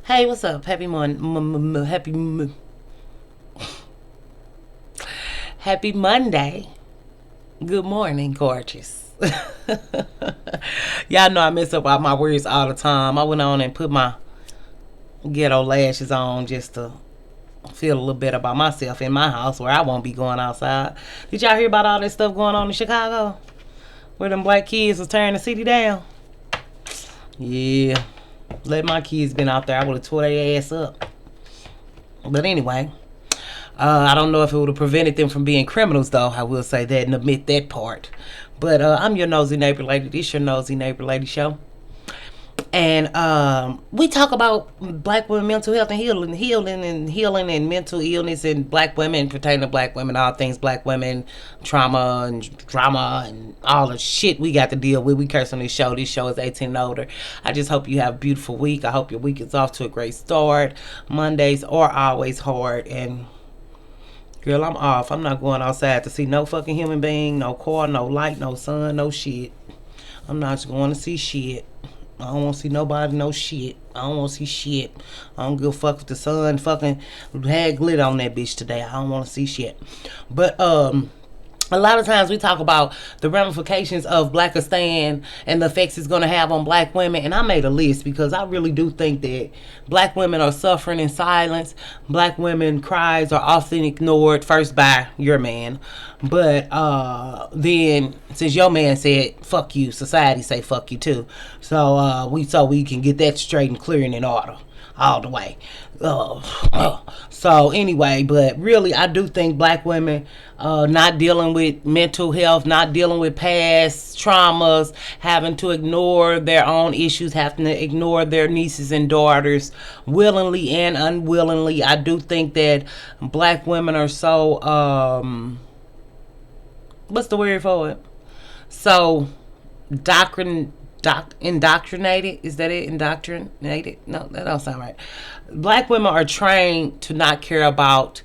Hey, what's up? Happy Mon, happy Monday. Good morning, gorgeous. Y'all know I mess up all my words all the time. I went on and put my ghetto lashes on just to feel a little better about myself in my house where I won't be going outside. Did y'all hear about all this stuff going on in Chicago? Where them black kids was tearing the city down? Yeah. Let my kids been out there, I would have tore their ass up. But anyway, I don't know if it would have prevented them from being criminals, though. I will say that and admit that part. But I'm your nosy neighbor lady. This your nosy neighbor lady show. And we talk about black women mental health and healing and mental illness and black women pertaining to black women, all things black women, trauma and drama and all the shit we got to deal with. We curse on this show. This show is 18 and older. I just hope you have a beautiful week. I hope your week is off to a great start. Mondays are always hard, and girl, I'm off. I'm not going outside to see no fucking human being, no car, no light, no sun, no shit. I'm not going to see shit. I don't want to see nobody, no shit. I don't want to see shit. I don't give a fuck if the sun fucking had glitter on that bitch today. I don't want to see shit. But a lot of times we talk about the ramifications of Blackistan and the effects it's going to have on black women. And I made a list because I really do think that black women are suffering in silence. Black women cries are often ignored, first by your man. But then since your man said fuck you, society say fuck you too. So we can get that straight and clear and in order all the way. So anyway, but really I do think black women not dealing with mental health, not dealing with past traumas, having to ignore their own issues, having to ignore their nieces and daughters willingly and unwillingly. I do think that black women are so what's the word for it? So indoctrinated, is that it? Indoctrinated? No, that don't sound right. Black women are trained to not care about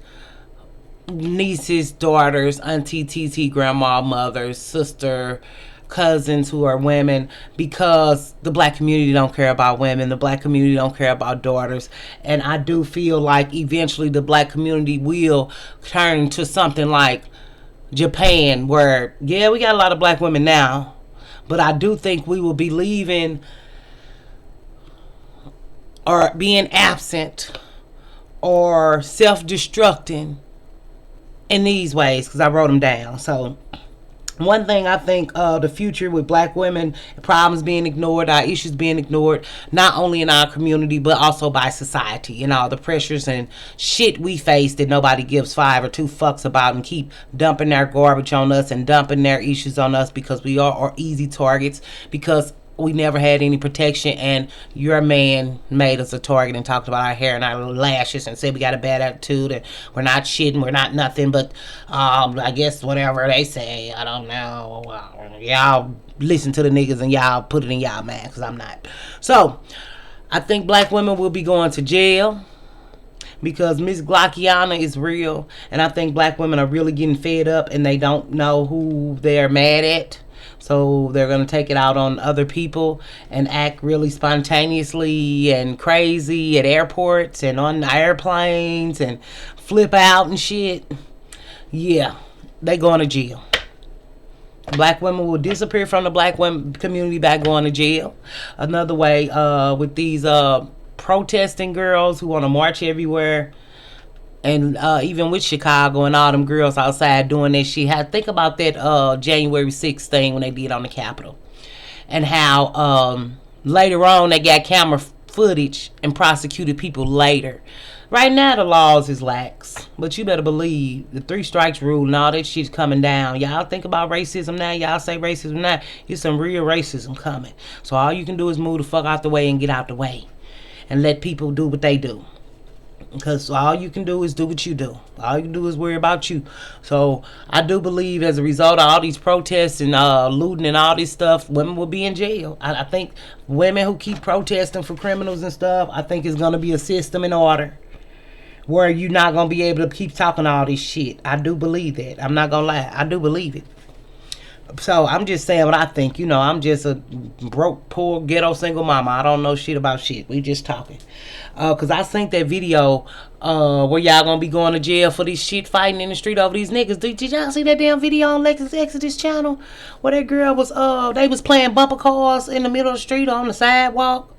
nieces, daughters, auntie, TT, grandma, mothers, sister, cousins who are women, because the black community don't care about women, the black community don't care about daughters. And I do feel like eventually the black community will turn to something like Japan, where yeah, we got a lot of black women now, but I do think we will be leaving or being absent or self-destructing in these ways, because I wrote them down. So one thing I think the future with black women, problems being ignored, our issues being ignored, not only in our community but also by society, and all the pressures and shit we face that nobody gives five or two fucks about, and keep dumping their garbage on us and dumping their issues on us because we are easy targets, because we never had any protection, and your man made us a target and talked about our hair and our lashes and said we got a bad attitude and we're not shitting, we're not nothing but I guess whatever they say, I don't know. Y'all listen to the niggas and y'all put it in y'all mind, because I'm not. So I think black women will be going to jail because Miss Glockiana is real, and I think black women are really getting fed up and they don't know who they're mad at. So they're going to take it out on other people and act really spontaneously and crazy at airports and on airplanes and flip out and shit. Yeah, they going to jail. Black women will disappear from the black women community by going to jail. Another way with these protesting girls who want to march everywhere, and even with Chicago and all them girls outside doing that shit. Think about that January 6th thing when they did on the Capitol, and how later on they got camera footage and prosecuted people later. Right now the laws is lax, but you better believe the 3 strikes rule and all that shit's coming down. Y'all think about racism now, y'all say racism now, it's some real racism coming. So all you can do is move the fuck out the way and get out the way and let people do what they do. Because all you can do is do what you do. All you can do is worry about you. So I do believe as a result of all these protests and looting and all this stuff, women will be in jail. I think women who keep protesting for criminals and stuff, I think it's going to be a system in order where you're not going to be able to keep talking all this shit. I do believe that. I'm not going to lie. I do believe it. So I'm just saying what I think. I'm just a broke, poor, ghetto single mama. I don't know shit about shit. We just talking. Cause I seen that video where y'all gonna be going to jail for this shit fighting in the street over these niggas. Did y'all see that damn video on Lexus Exodus channel where that girl was they was playing bumper cars in the middle of the street on the sidewalk?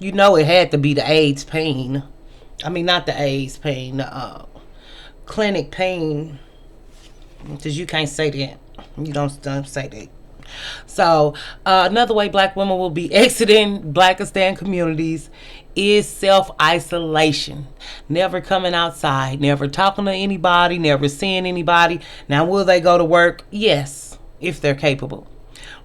It had to be the AIDS pain. I mean, not the AIDS pain, the clinic pain. Because you can't say that. You don't say that. So, another way black women will be exiting Blackistan communities is self-isolation. Never coming outside, never talking to anybody, never seeing anybody. Now, will they go to work? Yes, if they're capable.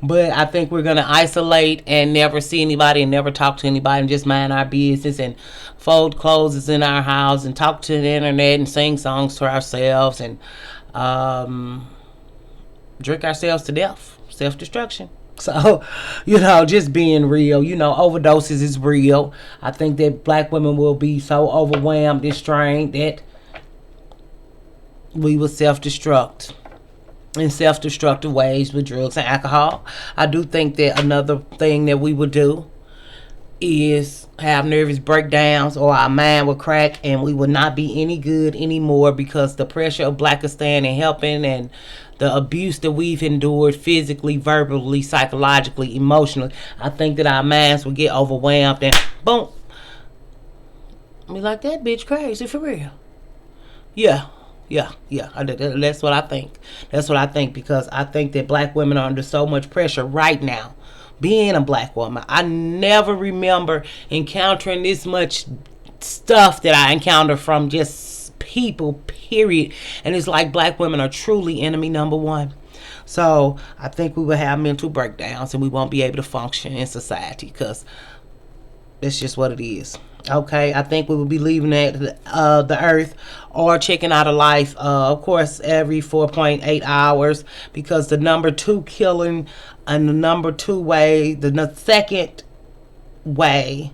But I think we're going to isolate and never see anybody and never talk to anybody and just mind our business and fold clothes in our house and talk to the internet and sing songs to ourselves and drink ourselves to death. Self-destruction. So, just being real. Overdoses is real. I think that black women will be so overwhelmed and strained that we will self-destruct in self-destructive ways with drugs and alcohol. I do think that another thing that we would do is have nervous breakdowns, or our mind will crack and we will not be any good anymore because the pressure of Blackistan and helping and the abuse that we've endured physically, verbally, psychologically, emotionally. I think that our minds will get overwhelmed and boom. Be like, that bitch crazy for real. Yeah. That's what I think. That's what I think, because I think that black women are under so much pressure right now. Being a black woman, I never remember encountering this much stuff that I encounter from just people, period. And it's like black women are truly enemy number one. So I think we will have mental breakdowns and we won't be able to function in society because that's just what it is. Okay, I think we will be leaving the earth or checking out of life, of course, every 4.8 hours, because the number two killing and the number two way, the second way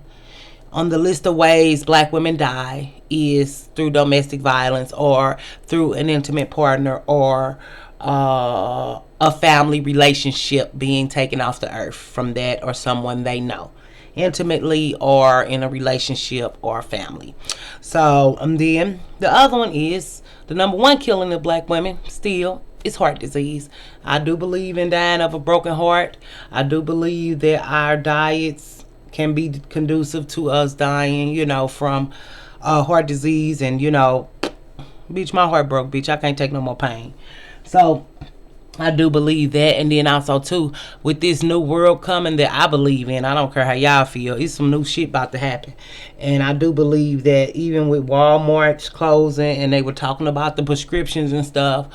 on the list of ways black women die is through domestic violence or through an intimate partner or a family relationship being taken off the earth from that or someone they know intimately or in a relationship or family. So then the other one is the number one killing of black women still is heart disease. I do believe in dying of a broken heart. I do believe that our diets can be conducive to us dying, from heart disease. And bitch, my heart broke, bitch. I can't take no more pain. So I do believe that. And then also too, with this new world coming that I believe in, I don't care how y'all feel, it's some new shit about to happen. And I do believe that even with Walmart's closing and they were talking about the prescriptions and stuff,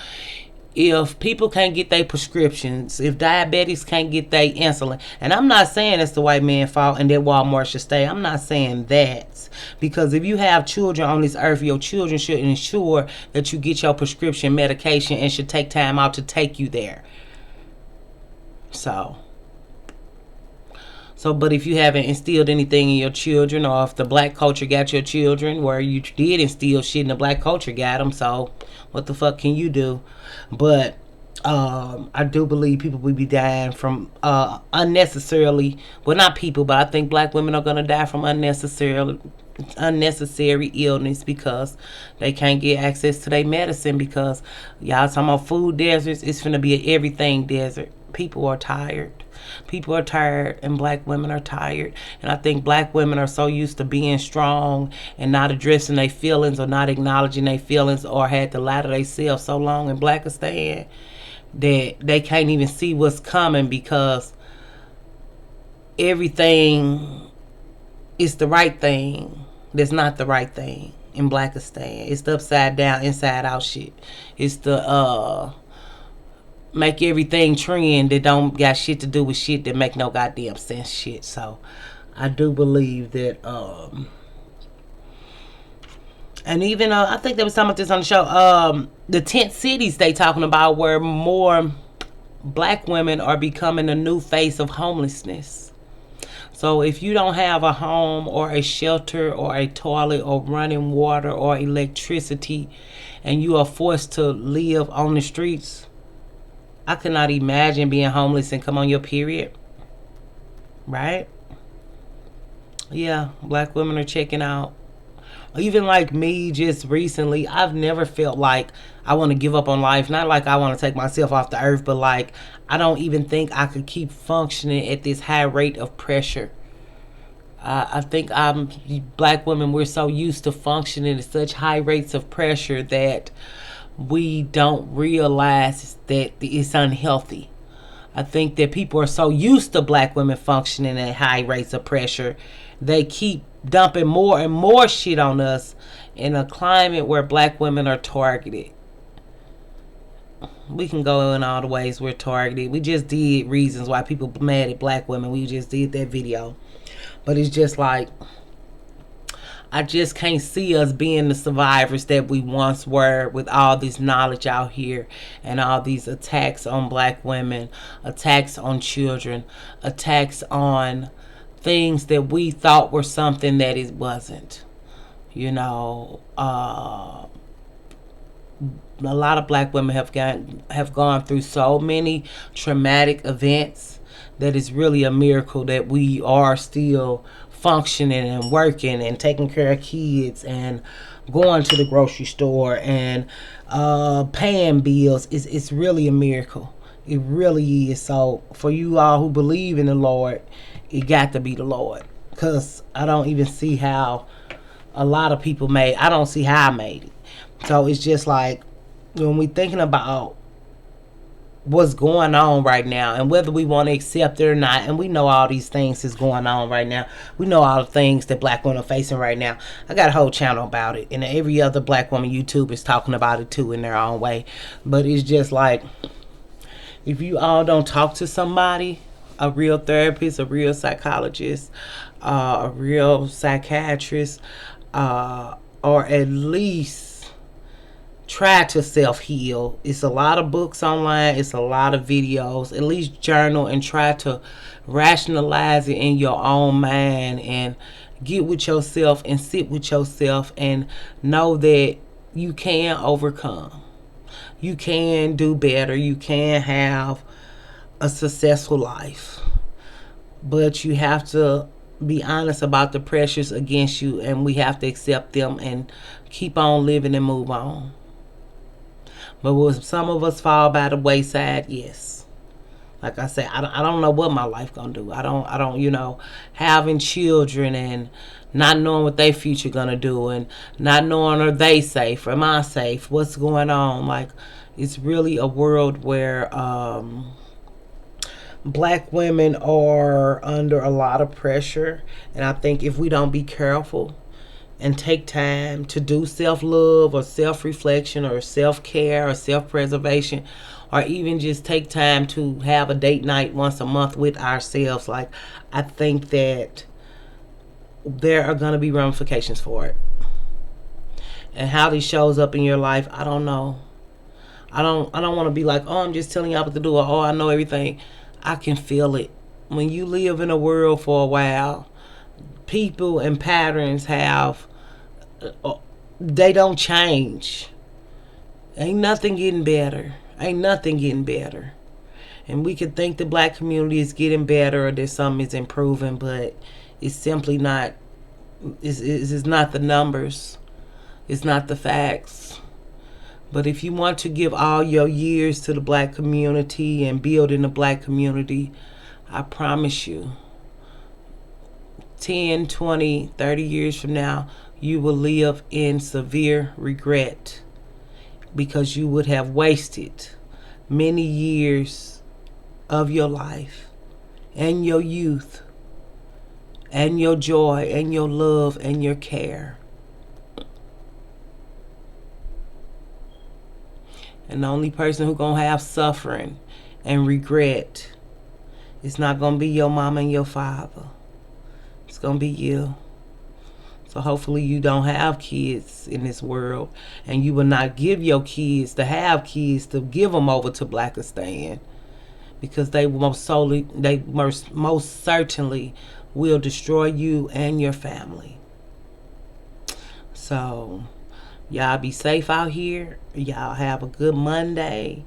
if people can't get their prescriptions, if diabetics can't get their insulin, and I'm not saying it's the white man's fault and that Walmart should stay. I'm not saying that. Because if you have children on this earth, your children should ensure that you get your prescription medication and should take time out to take you there. So, but if you haven't instilled anything in your children, or if the black culture got your children, where you did instill shit in the black culture got them, so what the fuck can you do? But I do believe people will be dying from unnecessarily, well, not people, but I think black women are going to die from unnecessary illness because they can't get access to their medicine, because y'all talking about food deserts. It's going to be an everything desert. People are tired. People are tired, and black women are tired. And I think black women are so used to being strong and not addressing their feelings or not acknowledging their feelings, or had to lie to themselves so long in Blackistan that they can't even see what's coming, because everything is the right thing that's not the right thing in Blackistan. It's the upside down, inside out shit. It's the make everything trend that don't got shit to do with shit that make no goddamn sense shit. So I do believe that and even I think there was something about this on the show, the tent cities they talking about, where more black women are becoming a new face of homelessness. So if you don't have a home or a shelter or a toilet or running water or electricity, and you are forced to live on the streets, I could not imagine being homeless and come on your period. Right? Yeah, black women are checking out. Even like me, just recently, I've never felt like I want to give up on life. Not like I want to take myself off the earth, but like I don't even think I could keep functioning at this high rate of pressure. I think black women, we're so used to functioning at such high rates of pressure that we don't realize that it's unhealthy. I think that people are so used to black women functioning at high rates of pressure, they keep dumping more and more shit on us in a climate where black women are targeted. We can go in all the ways we're targeted. We just did reasons why people mad at black women. We just did that video. But it's just like, I just can't see us being the survivors that we once were, with all this knowledge out here and all these attacks on black women, attacks on children, attacks on things that we thought were something that it wasn't. You know, a lot of black women have gone through so many traumatic events that it's really a miracle that we are still functioning and working and taking care of kids and going to the grocery store and paying bills. It's really a miracle. It really is. So for you all who believe in the Lord, it got to be the Lord, because I don't even see how a lot of people made. I don't see how I made it. So it's just like, when we thinking about what's going on right now and whether we want to accept it or not, and we know all these things is going on right now. We know all the things that black women are facing right now. I got a whole channel about it, and every other black woman YouTube is talking about it too in their own way. But it's just like, if you all don't talk to somebody, a real therapist, a real psychologist, a real psychiatrist, or at least try to self-heal. It's a lot of books online, it's a lot of videos. At least journal and try to rationalize it in your own mind, and get with yourself and sit with yourself and know that you can overcome. You can do better. You can have a successful life. But you have to be honest about the pressures against you, and we have to accept them and keep on living and move on. But will some of us fall by the wayside? Yes. Like I said, I don't know what my life gonna do. I don't, having children and not knowing what their future gonna do, and not knowing, are they safe? Am I safe? What's going on? Like, it's really a world where black women are under a lot of pressure. And I think if we don't be careful and take time to do self-love or self-reflection or self-care or self-preservation, or even just take time to have a date night once a month with ourselves, like, I think that there are going to be ramifications for it. And how this shows up in your life, I don't know. I don't want to be like, oh, I'm just telling y'all what to do, or oh, I know everything. I can feel it. When you live in a world for a while, people and patterns they don't change. Ain't nothing getting better. Ain't nothing getting better. And we could think the black community is getting better or that something is improving, but it's simply not. It's not the numbers. It's not the facts. But if you want to give all your years to the black community and build in the black community, I promise you, 10, 20, 30 years from now, you will live in severe regret, because you would have wasted many years of your life and your youth and your joy and your love and your care. And the only person who's going to have suffering and regret is not going to be your mama and your father. It's going to be you. So hopefully you don't have kids in this world, and you will not give your kids to have kids to give them over to Blackistan, because they most certainly will destroy you and your family. So y'all be safe out here. Y'all have a good Monday.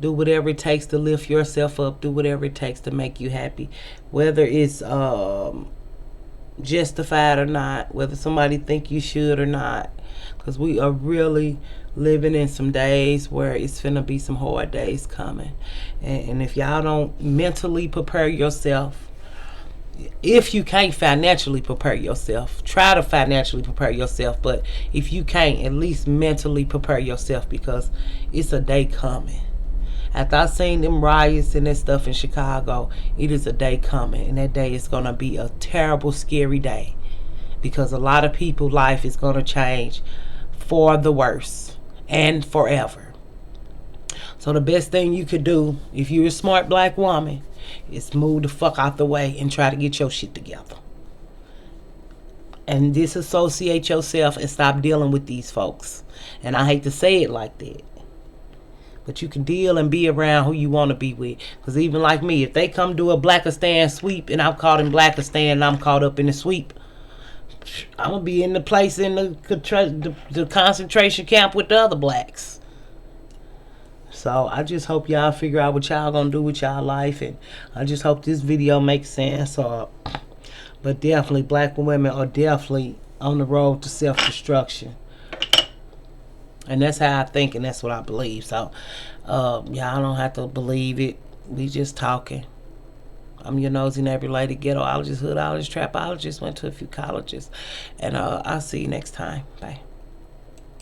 Do whatever it takes to lift yourself up. Do whatever it takes to make you happy. Whether it's justified or not. Whether somebody think you should or not. Because we are really living in some days where it's finna be some hard days coming. And if y'all don't mentally prepare yourself, if you can't financially prepare yourself, try to financially prepare yourself. But if you can't, at least mentally prepare yourself, because it's a day coming. After I seen them riots and that stuff in Chicago, it is a day coming, and that day is gonna be a terrible, scary day, because a lot of people's life is gonna change for the worse and forever. So the best thing you could do, if you're a smart black woman, is move the fuck out the way and try to get your shit together. And disassociate yourself and stop dealing with these folks. And I hate to say it like that, but you can deal and be around who you want to be with. Because even like me, if they come do a Blackistan sweep and I'm caught in Blackistan and I'm caught up in the sweep, I'm going to be in the place in the concentration camp with the other blacks. So I just hope y'all figure out what y'all gonna do with y'all life, and I just hope this video makes sense. But definitely, black women are definitely on the road to self-destruction, and that's how I think, and that's what I believe. So y'all don't have to believe it. We just talking. I'm your nosy neighbor lady, ghettoologist, hoodologist, trapologist. Went to a few colleges, and I'll see you next time. Bye.